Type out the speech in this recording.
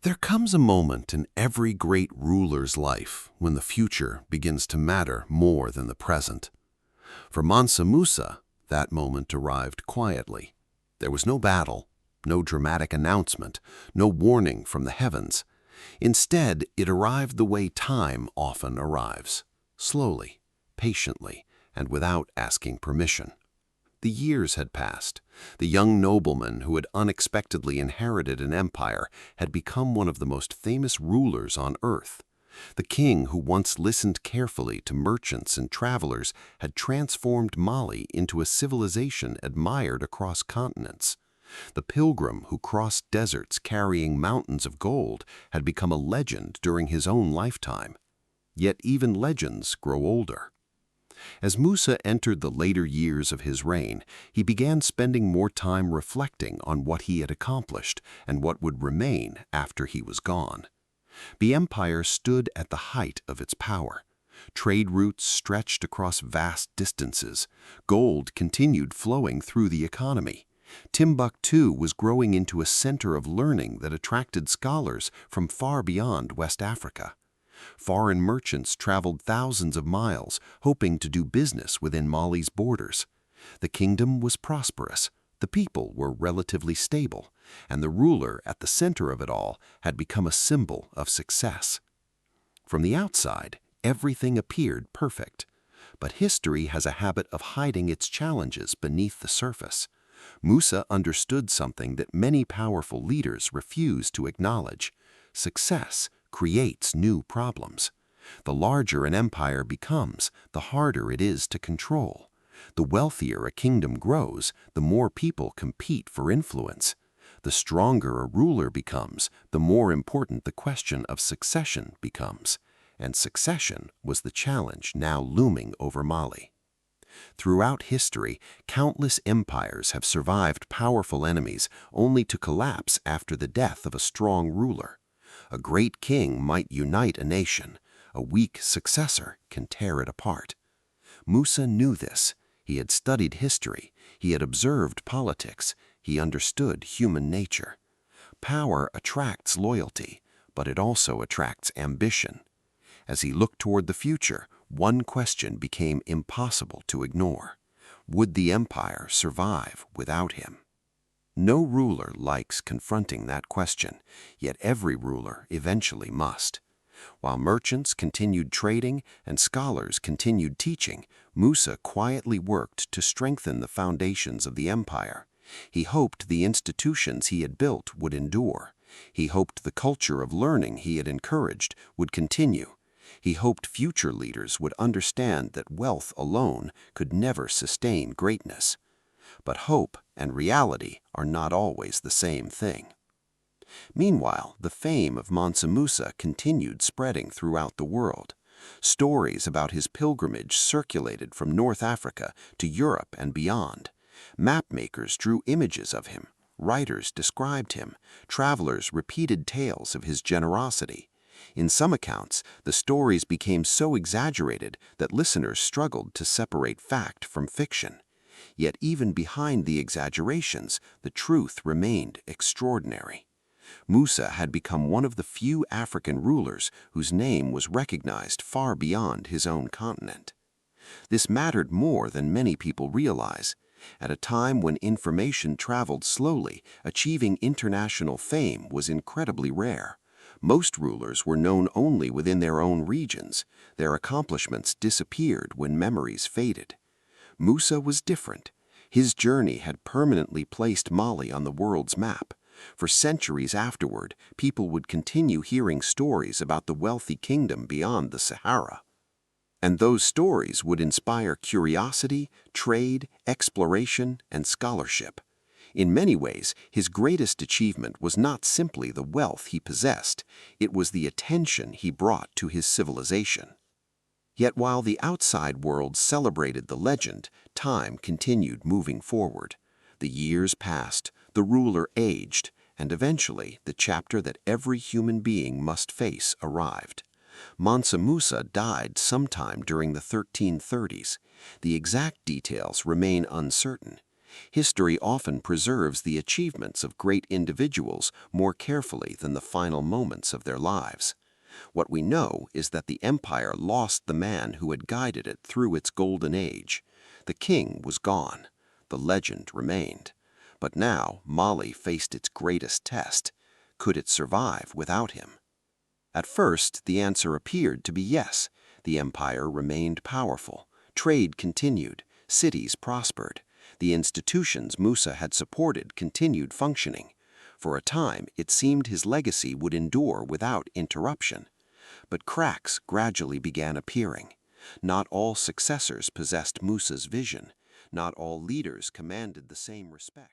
There comes a moment in every great ruler's life when the future begins to matter more than the present. For Mansa Musa, that moment arrived quietly. There was no battle, no dramatic announcement, no warning from the heavens. Instead, it arrived the way time often arrives, slowly, patiently, and without asking permission. The years had passed. The young nobleman who had unexpectedly inherited an empire had become one of the most famous rulers on earth. The king who once listened carefully to merchants and travelers had transformed Mali into a civilization admired across continents. The pilgrim who crossed deserts carrying mountains of gold had become a legend during his own lifetime. Yet even legends grow older. As Musa entered the later years of his reign, he began spending more time reflecting on what he had accomplished and what would remain after he was gone. The empire stood at the height of its power. Trade routes stretched across vast distances. Gold continued flowing through the economy. Timbuktu was growing into a center of learning that attracted scholars from far beyond West Africa. Foreign merchants traveled thousands of miles, hoping to do business within Mali's borders. The kingdom was prosperous, the people were relatively stable, and the ruler at the center of it all had become a symbol of success. From the outside, everything appeared perfect. But history has a habit of hiding its challenges beneath the surface. Musa understood something that many powerful leaders refuse to acknowledge. Success creates new problems. The larger an empire becomes, the harder it is to control. The wealthier a kingdom grows, the more people compete for influence. The stronger a ruler becomes, the more important the question of succession becomes. And succession was the challenge now looming over Mali. Throughout history, countless empires have survived powerful enemies only to collapse after the death of a strong ruler. A great king might unite a nation. A weak successor can tear it apart. Musa knew this. He had studied history. He had observed politics. He understood human nature. Power attracts loyalty, but it also attracts ambition. As he looked toward the future, one question became impossible to ignore. Would the empire survive without him? No ruler likes confronting that question, yet every ruler eventually must. While merchants continued trading and scholars continued teaching, Musa quietly worked to strengthen the foundations of the empire. He hoped the institutions he had built would endure. He hoped the culture of learning he had encouraged would continue. He hoped future leaders would understand that wealth alone could never sustain greatness. But hope and reality are not always the same thing. Meanwhile, the fame of Mansa Musa continued spreading throughout the world. Stories about his pilgrimage circulated from North Africa to Europe and beyond. Mapmakers drew images of him, writers described him, travelers repeated tales of his generosity. In some accounts, the stories became so exaggerated that listeners struggled to separate fact from fiction. Yet even behind the exaggerations, the truth remained extraordinary. Musa had become one of the few African rulers whose name was recognized far beyond his own continent. This mattered more than many people realize. At a time when information traveled slowly, achieving international fame was incredibly rare. Most rulers were known only within their own regions. Their accomplishments disappeared when memories faded. Musa was different. His journey had permanently placed Mali on the world's map. For centuries afterward, people would continue hearing stories about the wealthy kingdom beyond the Sahara. And those stories would inspire curiosity, trade, exploration, and scholarship. In many ways, his greatest achievement was not simply the wealth he possessed, it was the attention he brought to his civilization. Yet while the outside world celebrated the legend, time continued moving forward. The years passed, the ruler aged, and eventually the chapter that every human being must face arrived. Mansa Musa died sometime during the 1330s. The exact details remain uncertain. History often preserves the achievements of great individuals more carefully than the final moments of their lives. What we know is that the empire lost the man who had guided it through its golden age. The king was gone. The legend remained. But now Mali faced its greatest test. Could it survive without him? At first, the answer appeared to be yes. The empire remained powerful. Trade continued. Cities prospered. The institutions Musa had supported continued functioning. For a time, it seemed his legacy would endure without interruption. But cracks gradually began appearing. Not all successors possessed Musa's vision. Not all leaders commanded the same respect.